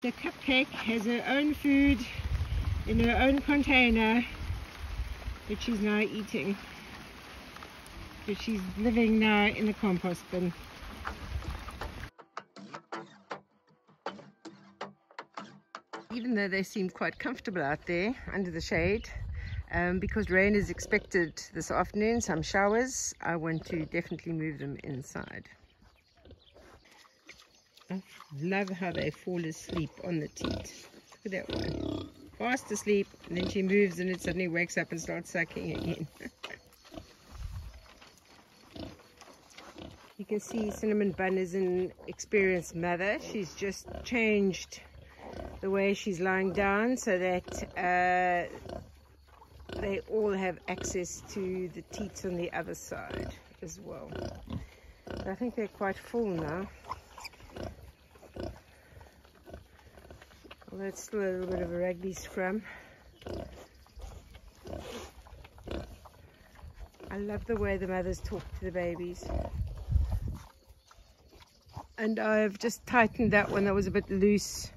The Cupcake has her own food in her own container that she's now eating, because she's living now in the compost bin. Even though they seem quite comfortable out there under the shade, because rain is expected this afternoon, some showers, I want to definitely move them inside. I love how they fall asleep on the teat. Look at that one. Fast asleep, and then she moves and it suddenly wakes up and starts sucking again. You can see Cinnamon Bun is an experienced mother. She's just changed the way she's lying down so that they all have access to the teats on the other side as well. But I think they're quite full now. Although it's still a little bit of a rugby scrum. I love the way the mothers talk to the babies. And I've just tightened that one that was a bit loose.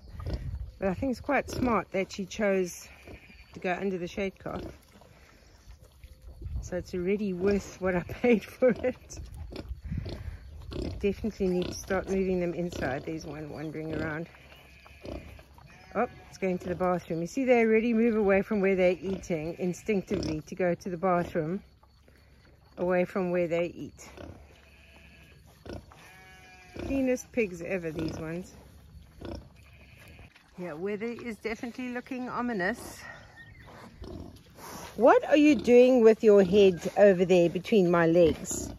But I think it's quite smart that she chose to go under the shade cloth. So it's already worth what I paid for it. I definitely need to start moving them inside. There's one wandering around. Oh, it's going to the bathroom. You see, they already move away from where they're eating instinctively to go to the bathroom, away from where they eat. Cleanest pigs ever, these ones. Yeah, weather is definitely looking ominous. What are you doing with your head over there between my legs?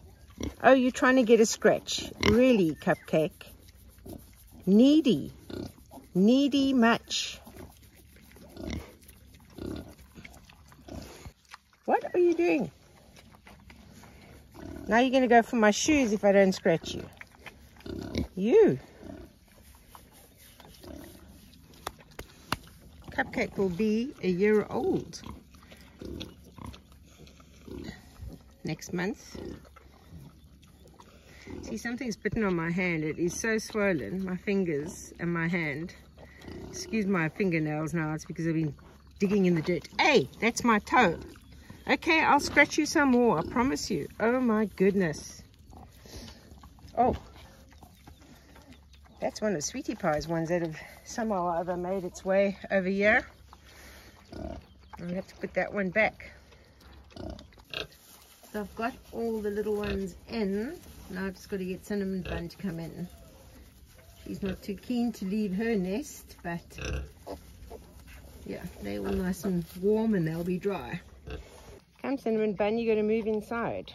Oh, you're trying to get a scratch. Really, Cupcake? Needy. Needy much. What are you doing? Now you're going to go for my shoes if I don't scratch you. You. Cupcake will be a year old next month. See, something's bitten on my hand. It is so swollen, my fingers and my hand. Excuse my fingernails now, it's because I've been digging in the dirt. Hey, that's my toe. Okay, I'll scratch you some more, I promise you. Oh my goodness. Oh, that's one of Sweetie Pie's ones that have somehow or other made its way over here. I'll have to put that one back. So I've got all the little ones in. Now I've just got to get Cinnamon Bun to come in. She's not too keen to leave her nest, but yeah, they're all nice and warm and they'll be dry. Come Cinnamon Bun, you're going to move inside.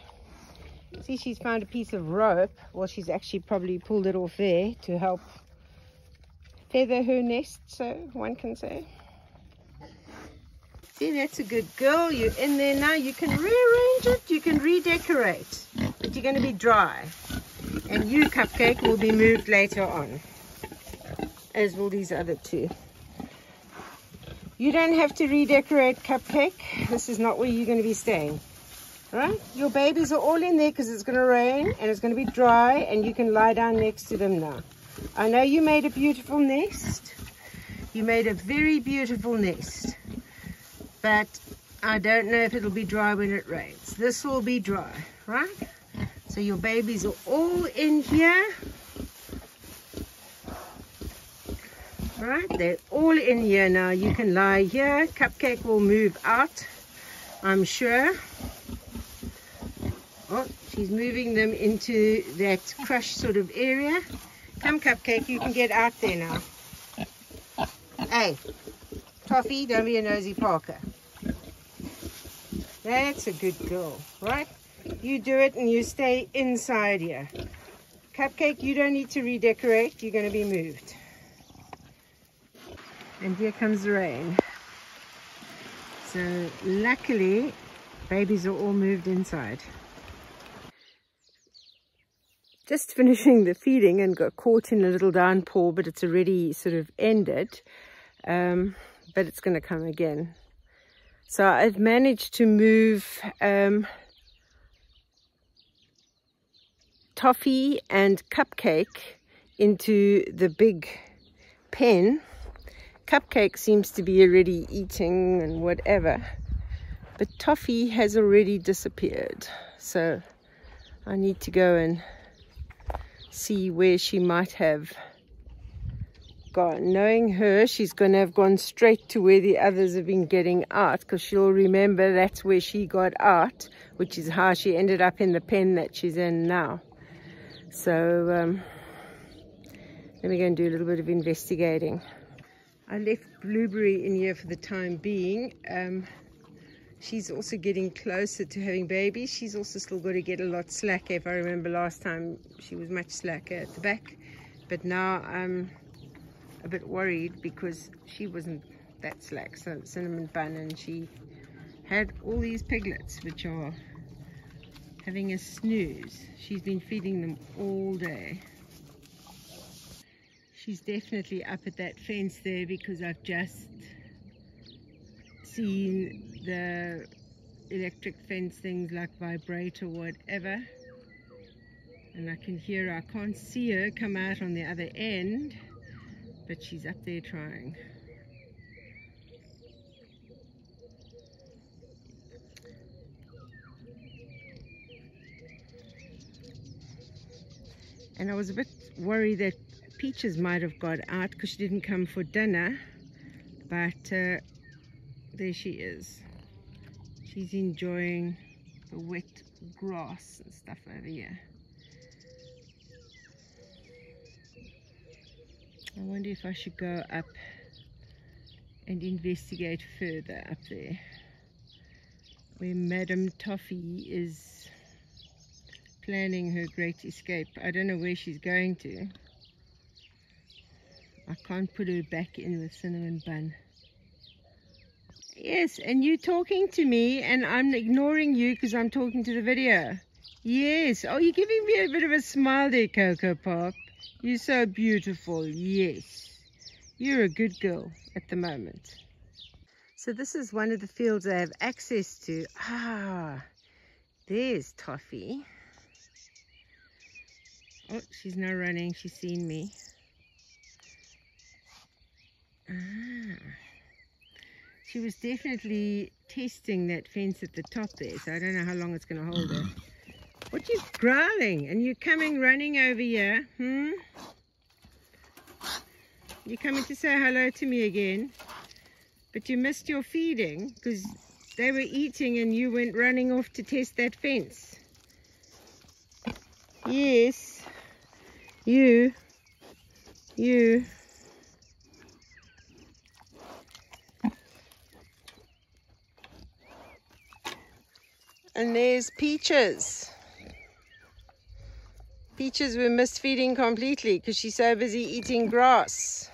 See, she's found a piece of rope. Well, she's actually probably pulled it off there to help feather her nest, so one can say. See, that's a good girl. You're in there now. You can rearrange it, you can redecorate, but you're going to be dry. And you, Cupcake, will be moved later on, as will these other two. You don't have to redecorate, Cupcake. This is not where you're going to be staying. Right? Your babies are all in there because it's going to rain and it's going to be dry, and you can lie down next to them now. I know you made a beautiful nest. You made a very beautiful nest. But I don't know if it'll be dry when it rains. This will be dry, right? So your babies are all in here. Right? They're all in here now. You can lie here. Cupcake will move out, I'm sure. Oh, she's moving them into that crushed sort of area. Come, Cupcake, you can get out there now. Hey, Toffee, don't be a nosy Parker. That's a good girl, right? You do it and you stay inside here. Cupcake, you don't need to redecorate. You're going to be moved. And here comes the rain. So luckily, babies are all moved inside. Just finishing the feeding and got caught in a little downpour, but it's already sort of ended. But it's going to come again. So I've managed to move Toffee and Cupcake into the big pen Cupcake seems to be already eating and whatever, but Toffee has already disappeared. So I need to go and see where she might have gone. Knowing her, she's going to have gone straight to where the others have been getting out, because she'll remember that's where she got out, which is how she ended up in the pen that she's in now. So let me go and do a little bit of investigating. I left Blueberry in here for the time being. She's also getting closer to having babies. She's also still got to get a lot slacker. If I remember last time, she was much slacker at the back. But now I'm a bit worried because she wasn't that slack. So Cinnamon Bun, and she had all these piglets which are having a snooze. She's been feeding them all day. She's definitely up at that fence there because I've just seen the electric fence things like vibrate or whatever, and I can hear her. I can't see her come out on the other end, but she's up there trying. And I was a bit worried that Peaches might have got out because she didn't come for dinner, but there she is. She's enjoying the wet grass and stuff over here. I wonder if I should go up and investigate further up there where Madame Toffee is planning her great escape. I don't know where she's going to. I can't put her back in with Cinnamon Bun. Yes, and you talking to me and I'm ignoring you because I'm talking to the video. Yes. Oh, you're giving me a bit of a smile there, Coco Pop. You're so beautiful. Yes. You're a good girl at the moment. So this is one of the fields I have access to. Ah, there's Toffee. Oh, she's now running. She's seen me. Ah. She was definitely testing that fence at the top there, so I don't know how long it's going to hold her. What you growling? And you're coming running over here, You coming to say hello to me again? But you missed your feeding because they were eating and you went running off to test that fence. Yes. You. And there's Peaches. Peaches were missed feeding completely because she's so busy eating grass.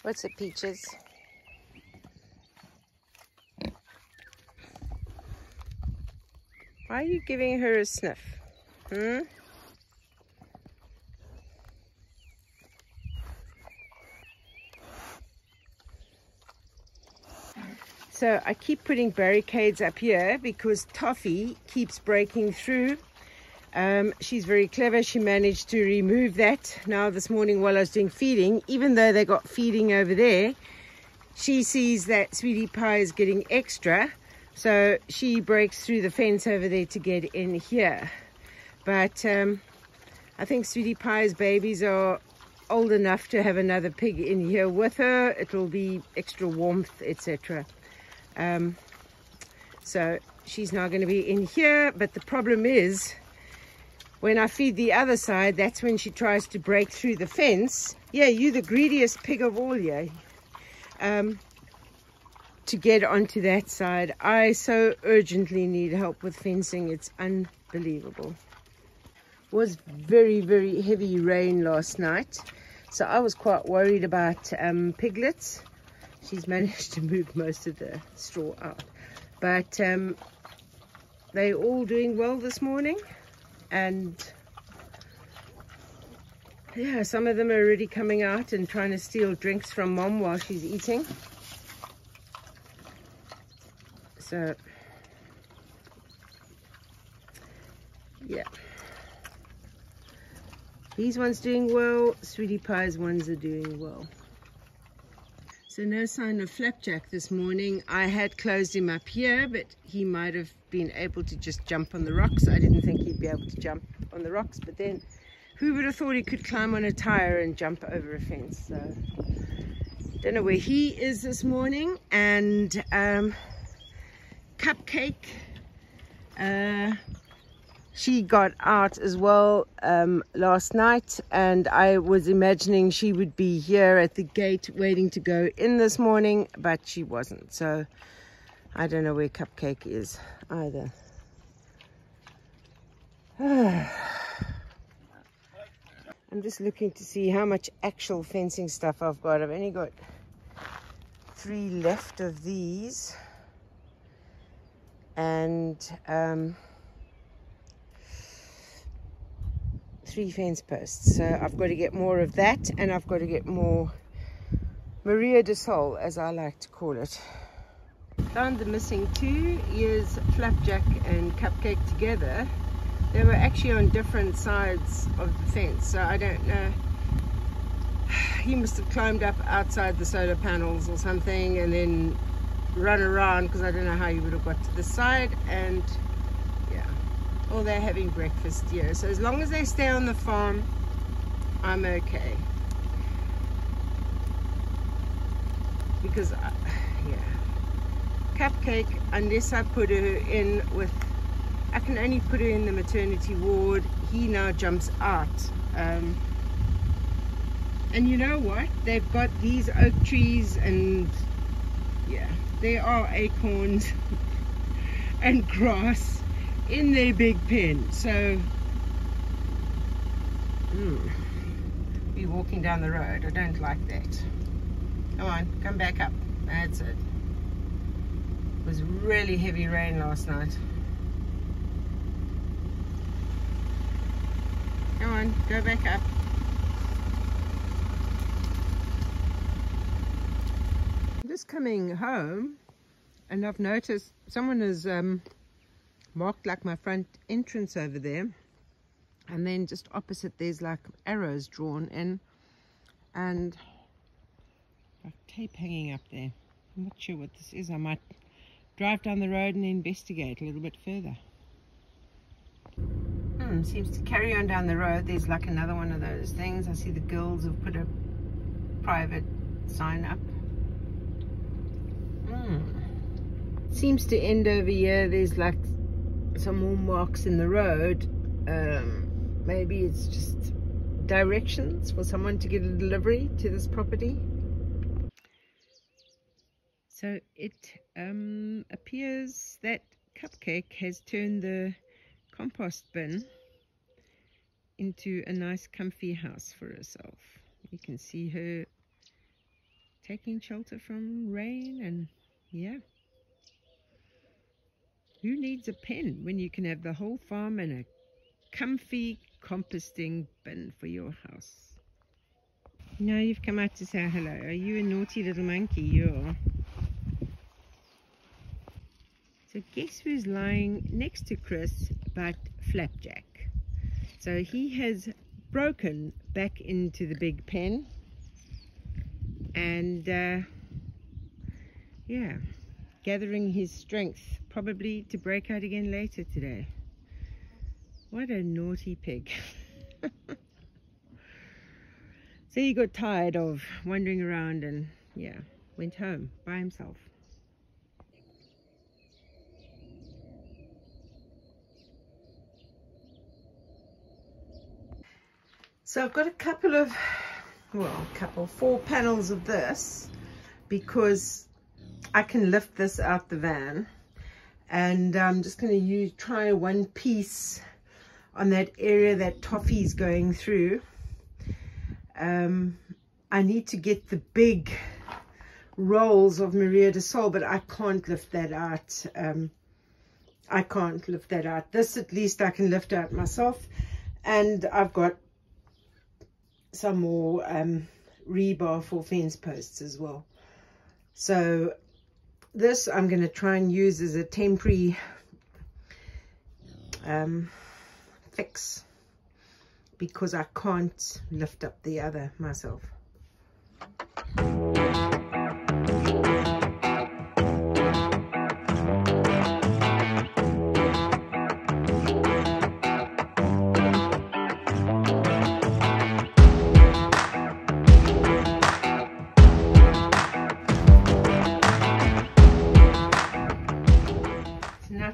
What's it, Peaches? Why are you giving her a sniff? So I keep putting barricades up here because Toffee keeps breaking through. She's very clever. She managed to remove that now this morning while I was doing feeding. Even though they got feeding over there, she sees that Sweetie Pie is getting extra. So she breaks through the fence over there to get in here. But I think Sweetie Pie's babies are old enough to have another pig in here with her. It will be extra warmth, etc. So she's now going to be in here. But the problem is, when I feed the other side, that's when she tries to break through the fence. Yeah, you're the greediest pig of all, yeah. To get onto that side. I so urgently need help with fencing. It's unbelievable. It was very, very heavy rain last night, so I was quite worried about piglets. She's managed to move most of the straw out, but they're all doing well this morning, and Yeah, some of them are already coming out and trying to steal drinks from Mom while she's eating. So, yeah. These ones doing well. Sweetie Pie's ones are doing well. So no sign of Flapjack this morning. I had closed him up here, but he might have been able to just jump on the rocks. I didn't think he'd be able to jump on the rocks, but then who would have thought he could climb on a tire and jump over a fence? So don't know where he is this morning. And Cupcake, she got out as well last night, and I was imagining she would be here at the gate waiting to go in this morning, but she wasn't. So I don't know where Cupcake is either. I'm just looking to see how much actual fencing stuff I've got. I've only got 3 left of these, and 3 fence posts. So I've got to get more of that, and I've got to get more Maria de Sol, as I like to call it. Found the missing 2. Here's Flapjack and Cupcake together. They were actually on different sides of the fence, so I don't know. He must have climbed up outside the solar panels or something and then run around, because I don't know how he would have got to the side. And yeah, or they're having breakfast here. So as long as they stay on the farm, I'm okay. Because, yeah, Cupcake, unless I put her in with, I can only put her in the maternity ward. He now jumps out. And you know what? They've got these oak trees, and yeah, there are acorns and grass in their big pen. So, be walking down the road. I don't like that. Come on, come back up. That's it. It was really heavy rain last night. Come on, go back up. I'm just coming home, and I've noticed someone has marked like my front entrance over there, and then just opposite there's like arrows drawn in, and like tape hanging up there. I'm not sure what this is. I might drive down the road and investigate a little bit further. Seems to carry on down the road. There's like another one of those things. I see the girls have put a private sign up. Seems to end over here. There's like some more marks in the road. Maybe it's just directions for someone to get a delivery to this property. So it appears that Cupcake has turned the compost bin into a nice comfy house for herself. You can see her taking shelter from rain, and yeah, who needs a pen when you can have the whole farm and a comfy composting bin for your house? Now you've come out to say hello. Are you a naughty little monkey? You are. So guess who's lying next to Chris but Flapjack? So he has broken back into the big pen, and yeah, gathering his strength probably to break out again later today. What a naughty pig. So he got tired of wandering around and yeah, went home by himself. So I've got a couple of, well, 4 panels of this, because I can lift this out the van, and I'm just going to try one piece on that area that Toffee's going through. I need to get the big rolls of Maria de Sol, but I can't lift that out. I can't lift that out. This at least I can lift out myself, and I've got some more rebar for fence posts as well. So this I'm going to try and use as a temporary fix, because I can't lift up the other myself.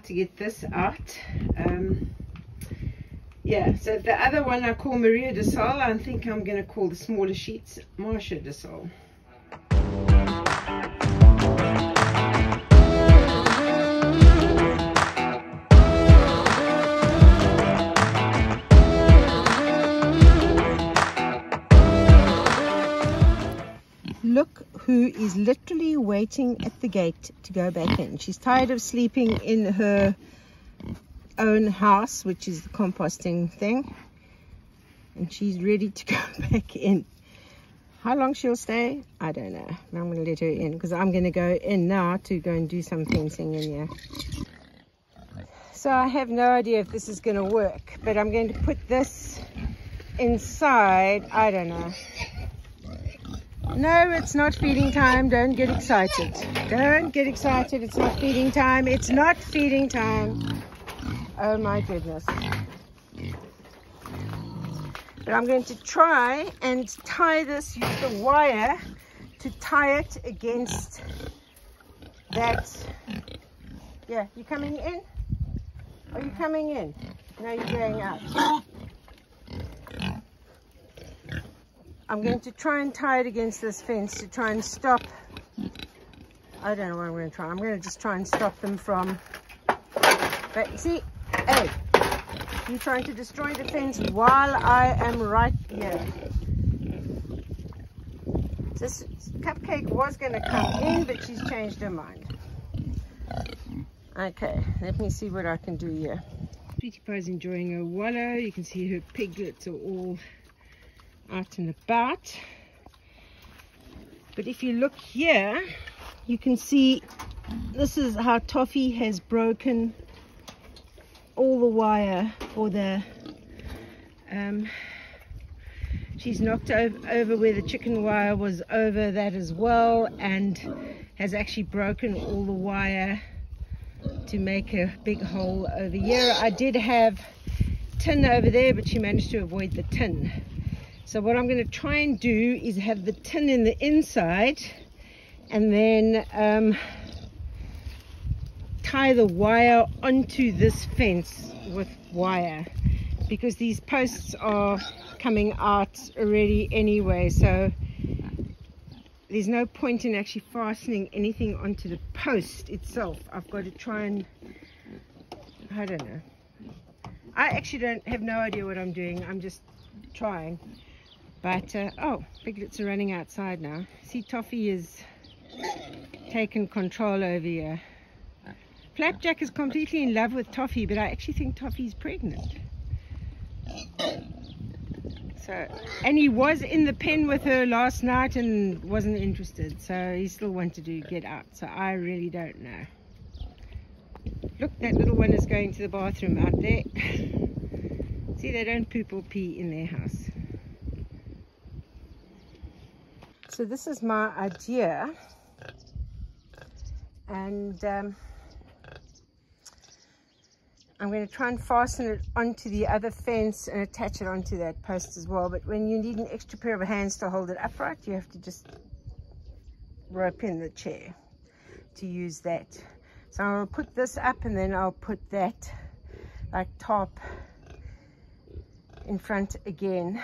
To get this out, yeah, so the other one I call Maria de Sol. I think I'm going to call the smaller sheets Marsha de Sol. Look who is literally waiting at the gate to go back in. She's tired of sleeping in her own house, which is the composting thing, and she's ready to go back in. How long she'll stay, I don't know. I'm going to let her in because I'm going to go in now to go and do some fencing in here. So I have no idea if this is going to work, but I'm going to put this inside. I don't know. No, it's not feeding time. Don't get excited. Don't get excited. It's not feeding time. It's not feeding time. Oh my goodness. But I'm going to try and tie this, use the wire to tie it against that. Yeah, you coming in? Are you coming in? No, you're going out. I'm going to try and tie it against this fence to try and stop. I don't know what I'm going to try. I'm going to just try and stop them from. But see, hey, you're trying to destroy the fence while I am right here. This Cupcake was going to come in, but she's changed her mind. Okay, let me see what I can do here. Sweetie Pie's enjoying her wallow. You can see her piglets are all out and about. But if you look here, you can see this is how Toffee has broken all the wire for the she's knocked over where the chicken wire was over that as well, and has actually broken all the wire to make a big hole over here. I did have tin over there, but she managed to avoid the tin. So what I'm going to try and do is have the tin in the inside, and then tie the wire onto this fence with wire, because these posts are coming out already anyway, so there's no point in actually fastening anything onto the post itself. I've got to try and, I don't know. I actually have no idea what I'm doing. I'm just trying. But, oh, piglets are running outside now. See, Toffee is taken control over here. Flapjack is completely in love with Toffee, but I actually think Toffee's pregnant. So, and he was in the pen with her last night and wasn't interested, so he still wanted to get out. So I really don't know. Look, that little one is going to the bathroom out there. See, they don't poop or pee in their house. So this is my idea, and I'm going to try and fasten it onto the other fence and attach it onto that post as well. But when you need an extra pair of hands to hold it upright, you have to just rope in the chair to use that. So I'll put this up, and then I'll put that like top in front again.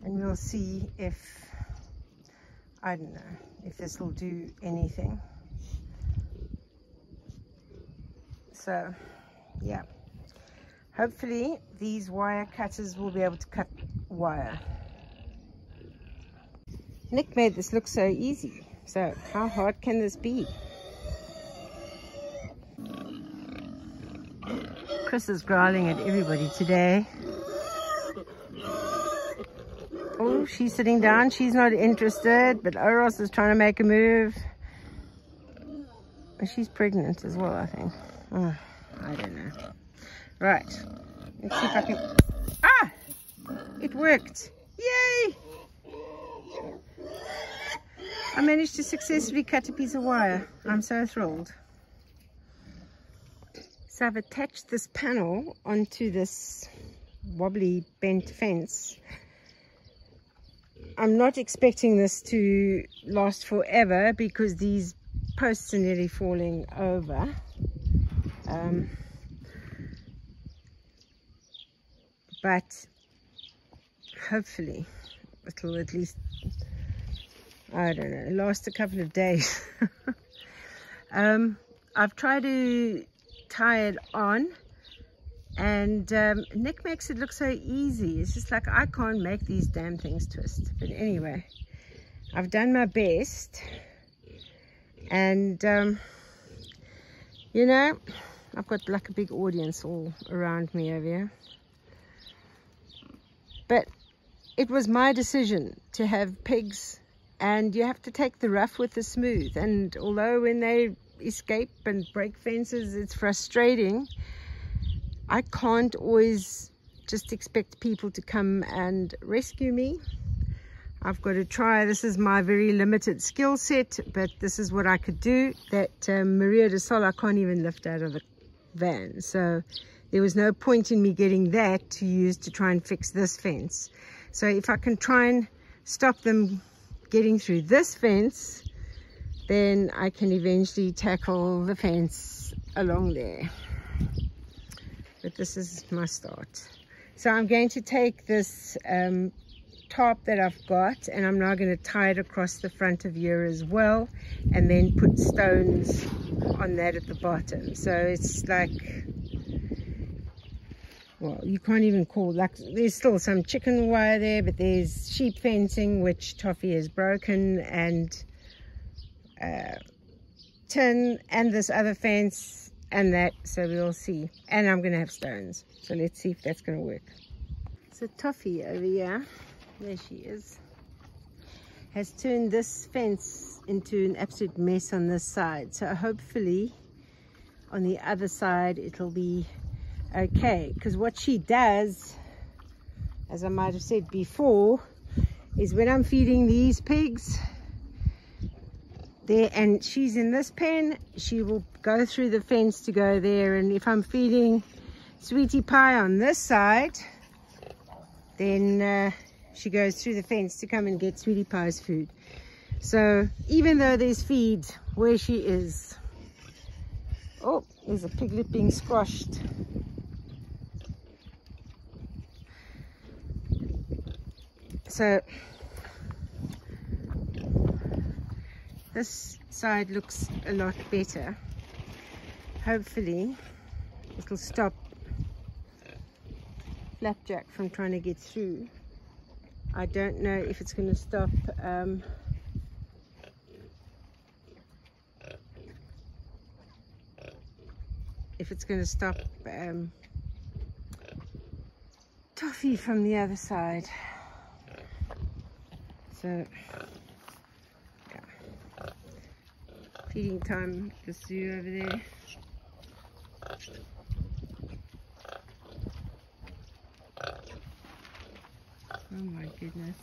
And we'll see if, I don't know, if this will do anything. So, yeah. Hopefully, these wire cutters will be able to cut wire. Nick made this look so easy. So, how hard can this be? Chris is growling at everybody today. Oh, she's sitting down. She's not interested, but Oros is trying to make a move. She's pregnant as well, I think. Oh, I don't know. Right. Let's see if I can... Ah! It worked. Yay! I managed to successfully cut a piece of wire. I'm so thrilled. So I've attached this panel onto this wobbly bent fence. I'm not expecting this to last forever because these posts are nearly falling over. But hopefully it'll at least, I don't know, last a couple of days. I've tried to tie it on, and Nick makes it look so easy. It's just like, I can't make these damn things twist. But anyway, I've done my best, and you know, I've got like a big audience all around me over here. But it was my decision to have pigs, and you have to take the rough with the smooth. And although when they escape and break fences, it's frustrating, I can't always just expect people to come and rescue me. I've got to try. This is my very limited skill set, but this is what I could do. That Maria de Sol I can't even lift out of the van, so there was no point in me getting that to use to try and fix this fence. So if I can try and stop them getting through this fence, then I can eventually tackle the fence along there. But this is my start. So I'm going to take this tarp that I've got, and I'm now going to tie it across the front of here as well, and then put stones on that at the bottom. So it's like, well, you can't even call, like, there's still some chicken wire there, but there's sheep fencing which Toffee has broken, and tin, and this other fence, and that. So we'll see. And I'm going to have stones, so let's see if that's going to work. So Toffee over here, there she is, has turned this fence into an absolute mess on this side. So hopefully on the other side it'll be okay, because what she does, as I might have said before, is when I'm feeding these pigs there, and she's in this pen, she will go through the fence to go there, and if I'm feeding Sweetie Pie on this side, then she goes through the fence to come and get Sweetie Pie's food. So even though there's feed where she is, oh, there's a piglet being squashed. So this side looks a lot better. Hopefully it'll stop Flapjack from trying to get through. I don't know if it's going to stop Toffee from the other side. So yeah, feeding time at the zoo over there. Oh my goodness.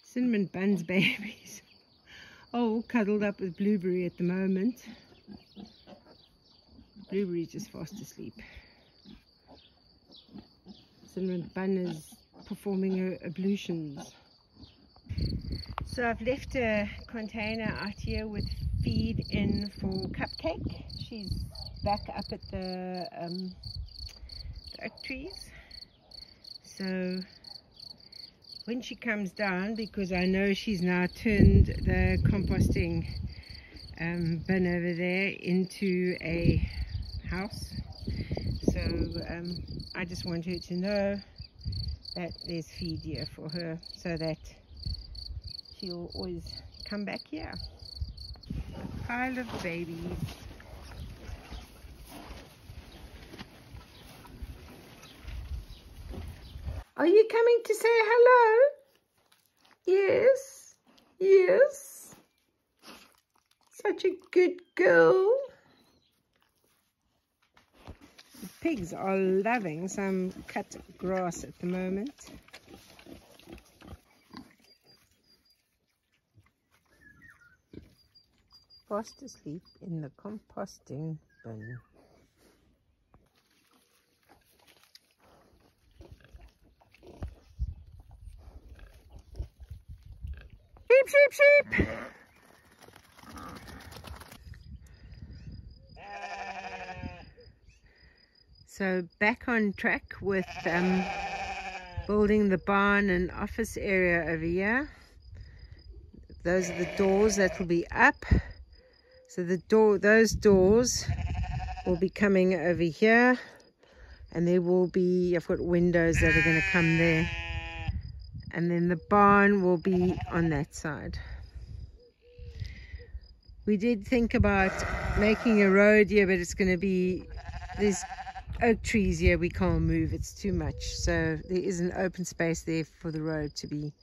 Cinnamon Bun's babies are all cuddled up with Blueberry at the moment. Blueberry's just fast asleep. Cinnamon Bun is performing her ablutions. So I've left a container out here with feed in for Cupcake. She's back up at the oak trees. So when she comes down, because I know she's now turned the composting bin over there into a house, so I just want her to know that there's feed here for her, so that he'll always come back here. A pile of babies. Are you coming to say hello? Yes, yes. Such a good girl. The pigs are loving some cut grass at the moment. Fast asleep in the composting bin. Sheep, sheep, sheep! So back on track with building the barn and office area over here. Those are the doors that will be up. So those doors will be coming over here, and there will be, I've got windows that are going to come there, and then the barn will be on that side. We did think about making a road here, but it's going to be, there's oak trees here we can't move, it's too much, so there is an open space there for the road to be.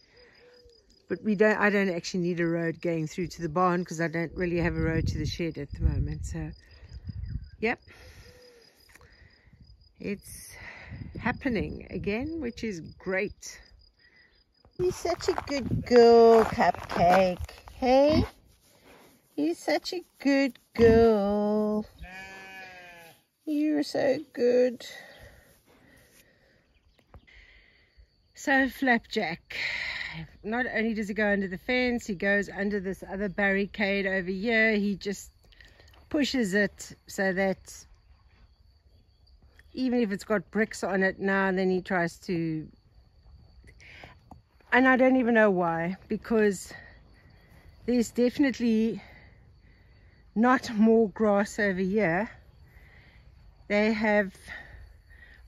But I don't actually need a road going through to the barn because I don't really have a road to the shed at the moment. So, yep. It's happening again, which is great. You're such a good girl, Cupcake. Hey? You're such a good girl. You're so good. So, Flapjack. Not only does he go under the fence, he goes under this other barricade over here. He just pushes it so that even if it's got bricks on it now and then, he tries to, and I don't even know why, because there's definitely not more grass over here. They have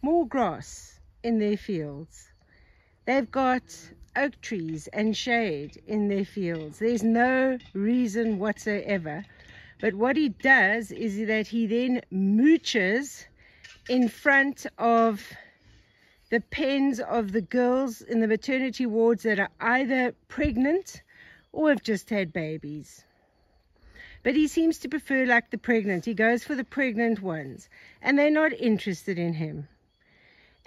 more grass in their fields. They've got oak trees and shade in their fields. There's no reason whatsoever. But what he does is that he then mooches in front of the pens of the girls in the maternity wards that are either pregnant or have just had babies. But he seems to prefer like the pregnant. He goes for the pregnant ones, and they're not interested in him.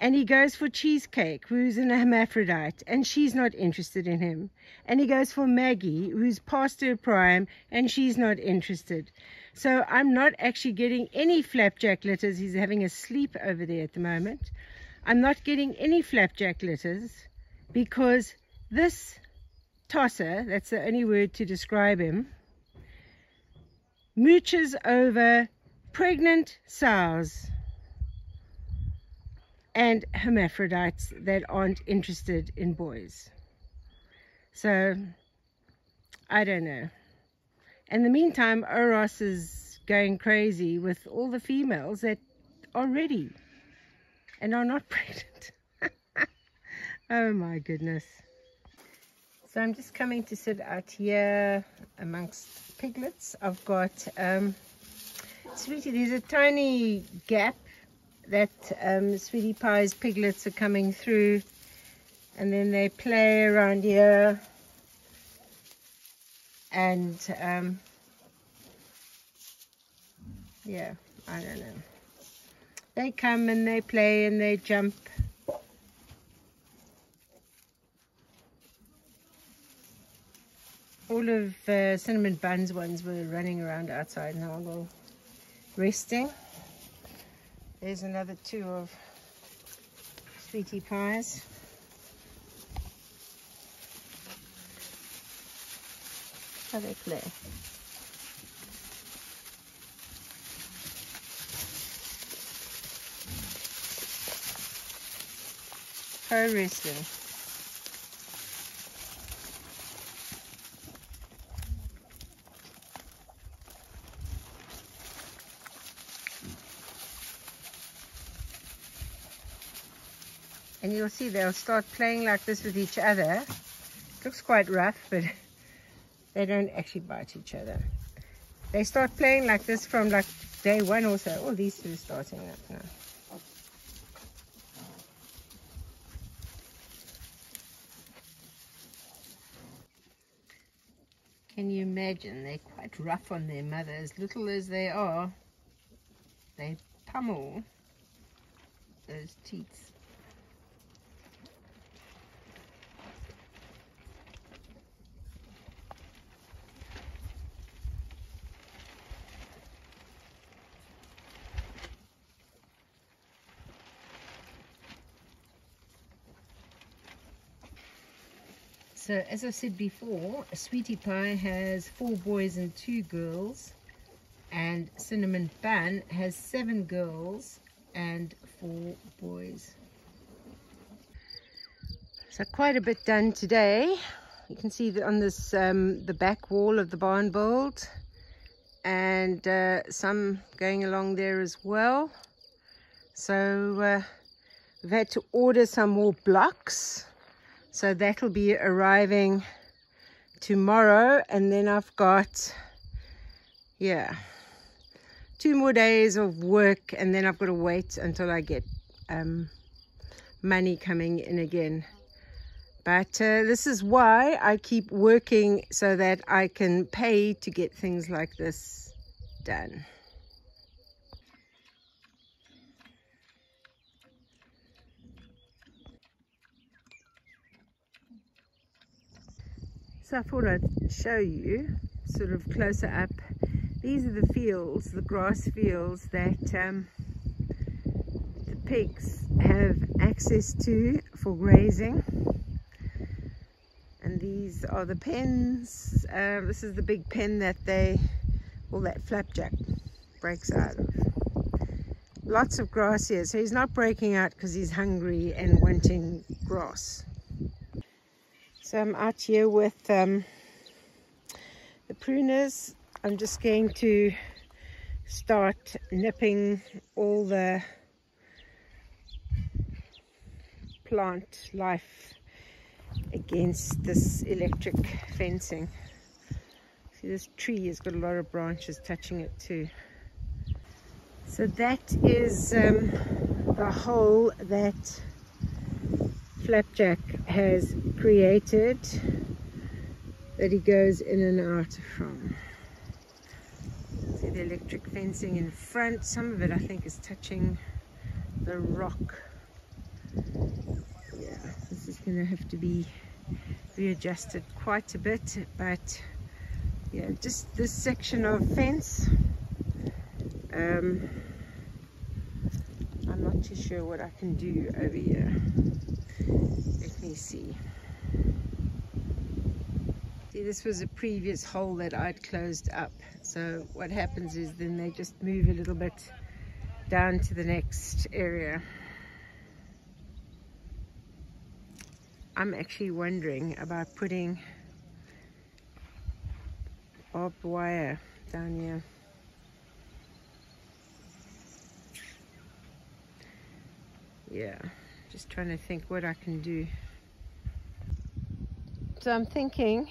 And he goes for Cheesecake, who's an hermaphrodite, and she's not interested in him. And he goes for Maggie, who's past her prime, and she's not interested. So I'm not actually getting any Flapjack litters. He's having a sleep over there at the moment. I'm not getting any Flapjack litters because this tosser, that's the only word to describe him, mooches over pregnant sows and hermaphrodites that aren't interested in boys. So I don't know. In the meantime, Oros is going crazy with all the females that are ready and are not pregnant. Oh my goodness. So I'm just coming to sit out here amongst piglets. I've got Sweetie, there's a tiny gap that Sweetie Pie's piglets are coming through, and then they play around here, and yeah, I don't know, they come and they play and they jump. All of Cinnamon Bun's ones were running around outside now, they're resting. There's another two of Sweetie Pies. How they play. Co-wrestling. And you'll see they'll start playing like this with each other. It looks quite rough, but They don't actually bite each other. They start playing like this from like day one or so. Oh, these two are starting up now. Can you imagine? They're quite rough on their mother. As little as they are, they pummel those teats. So as I said before, Sweetie Pie has 4 boys and 2 girls, and Cinnamon Bun has 7 girls and 4 boys. So quite a bit done today. You can see that on this the back wall of the barn build, and some going along there as well. So we've had to order some more blocks. So that'll be arriving tomorrow, and then I've got, yeah, 2 more days of work, and then I've got to wait until I get money coming in again. But this is why I keep working, so that I can pay to get things like this done. So I thought I'd show you sort of closer up. These are the fields, the grass fields that the pigs have access to for grazing. And these are the pens. This is the big pen that that Flapjack breaks out of. Lots of grass here. So he's not breaking out because he's hungry and wanting grass. So I'm out here with the pruners. I'm just going to start nipping all the plant life against this electric fencing. See, this tree has got a lot of branches touching it too. So that is the hole that Flapjack has created, that he goes in and out from. See the electric fencing in front. Some of it I think is touching the rock. Yeah, this is going to have to be readjusted quite a bit, but yeah, just this section of fence, I'm not too sure what I can do over here. Let me see. See, this was a previous hole that I'd closed up. So what happens is then they just move a little bit down to the next area. I'm actually wondering about putting barbed wire down here. Yeah, just trying to think what I can do. So I'm thinking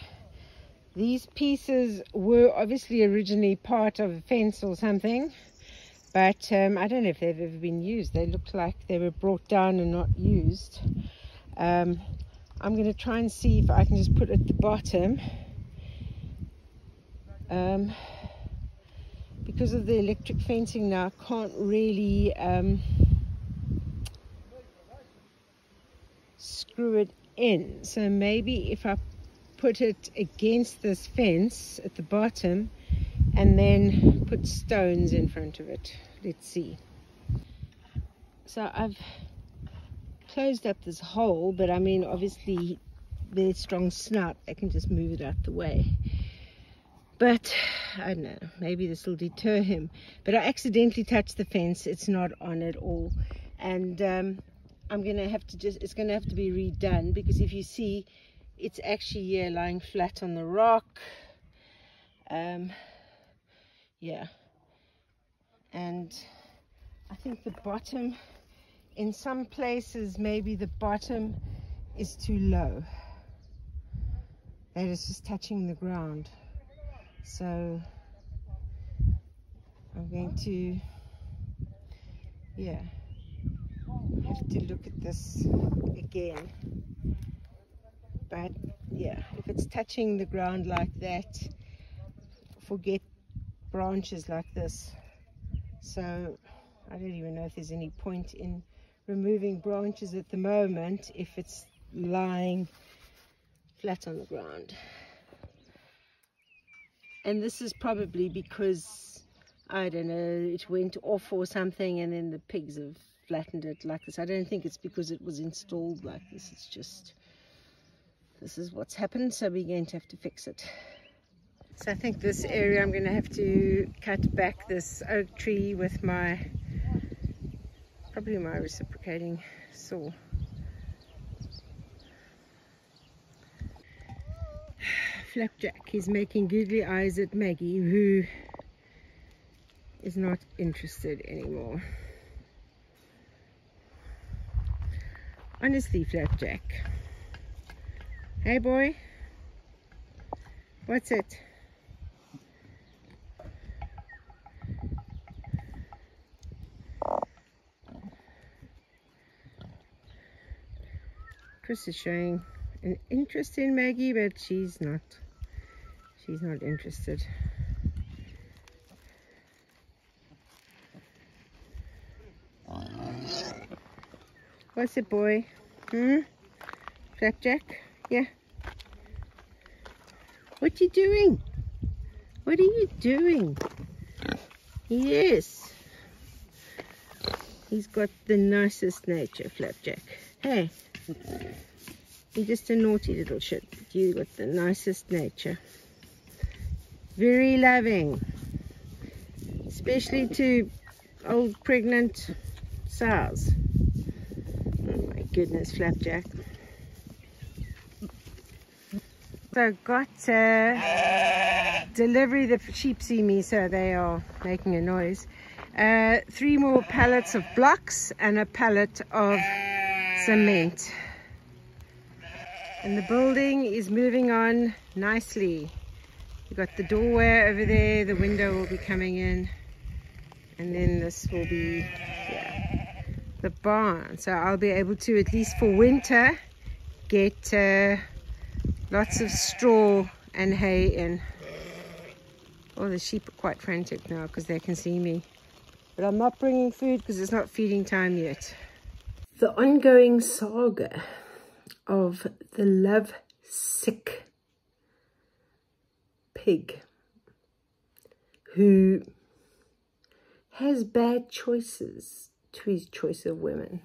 these pieces were obviously originally part of a fence or something, but I don't know if they've ever been used. They look like they were brought down and not used. I'm going to try and see if I can just put at the bottom, because of the electric fencing now, I can't really screw it in. So maybe if I put it against this fence at the bottom and then put stones in front of it. Let's see. So I've closed up this hole, but I mean, obviously there's strong snout, I can just move it out the way. But I don't know, maybe this will deter him. But I accidentally touched the fence. It's not on at all, and I'm gonna have to it's gonna have to be redone, because if you see, it's actually here lying flat on the rock. Yeah, and I think the bottom, in some places maybe the bottom is too low. that is just touching the ground. So I'm going to, yeah, have to look at this again. But yeah, if it's touching the ground like that, forget branches like this. So I don't even know if there's any point in removing branches at the moment if it's lying flat on the ground. And this is probably because, I don't know, it went off or something and then the pigs have flattened it like this. I don't think it's because it was installed like this. It's just, this is what's happened, so we're going to have to fix it. So I think this area I'm going to have to cut back this oak tree with probably my reciprocating saw. Flapjack is making googly eyes at Maggie, who is not interested anymore. Honestly, Flapjack. Hey boy, what's it? Chris is showing an interest in Maggie, but she's not interested. What's it, boy? Flapjack? Yeah. What you doing? What are you doing? Yes. He's got the nicest nature, Flapjack. Hey. You're just a naughty little shit. You got the nicest nature. Very loving. Especially to old pregnant sows. Oh my goodness, Flapjack. So got delivery. The sheep see me, so they are making a noise. 3 more pallets of blocks and a pallet of cement. And the building is moving on nicely. You've got the doorway over there, the window will be coming in, and then this will be, yeah, the barn. So I'll be able to, at least for winter, get lots of straw and hay in. Oh, the sheep are quite frantic now because they can see me. But I'm not bringing food because it's not feeding time yet. The ongoing saga of the love-sick pig who has bad choices to his choice of women.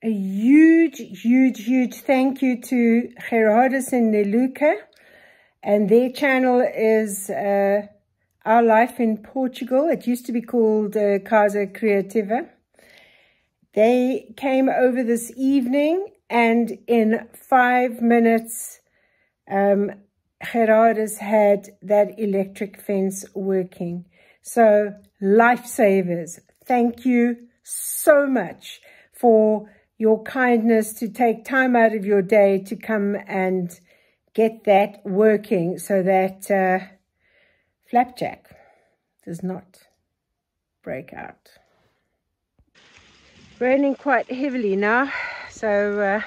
A huge thank you to Gerardus and Neluca, and their channel is Our Life in Portugal. It used to be called Casa Creativa. They came over this evening, and in 5 minutes Gerardus had that electric fence working. So lifesavers, thank you so much for your kindness to take time out of your day to come and get that working so that Flapjack does not break out. Raining quite heavily now, so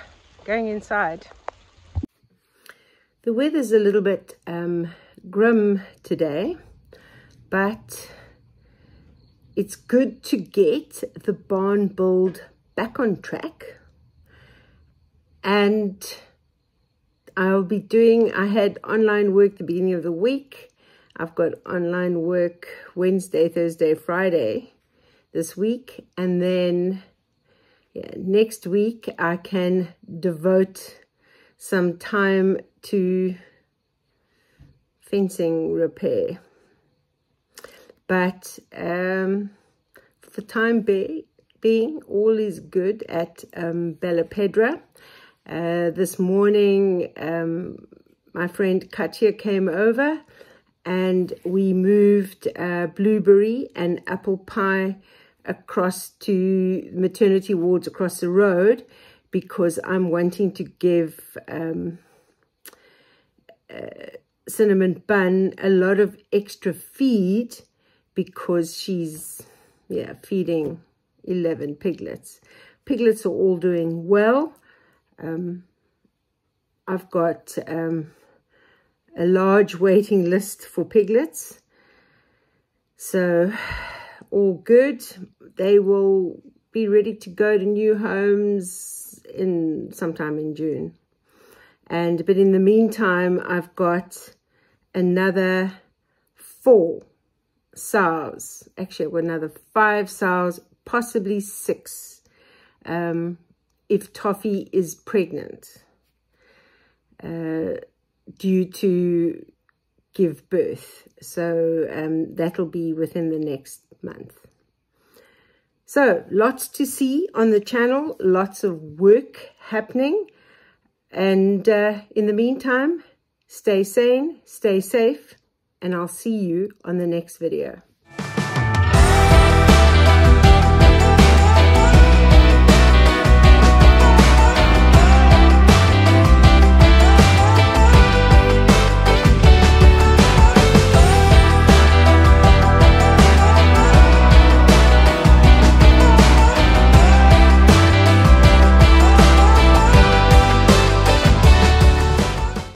going inside. The weather's a little bit grim today, but it's good to get the barn build back on track. And I'll be doing, I had online work the beginning of the week. I've got online work Wednesday, Thursday, Friday this week. And then next week I can devote some time to fencing repair. But for the time being, all is good at Bella Pedra. This morning, my friend Katya came over and we moved blueberry and apple pie across to maternity wards across the road, because I'm wanting to give Cinnamon Bun a lot of extra feed, because she's feeding 11 piglets. Piglets are all doing well. I've got a large waiting list for piglets, so all good. They will be ready to go to new homes sometime in June. But in the meantime, I've got another 4 sows. Actually, I've got another 5 sows, possibly 6, if Toffee is pregnant, due to give birth. So that'll be within the next month. So lots to see on the channel, lots of work happening. And in the meantime, stay sane, stay safe, and I'll see you on the next video.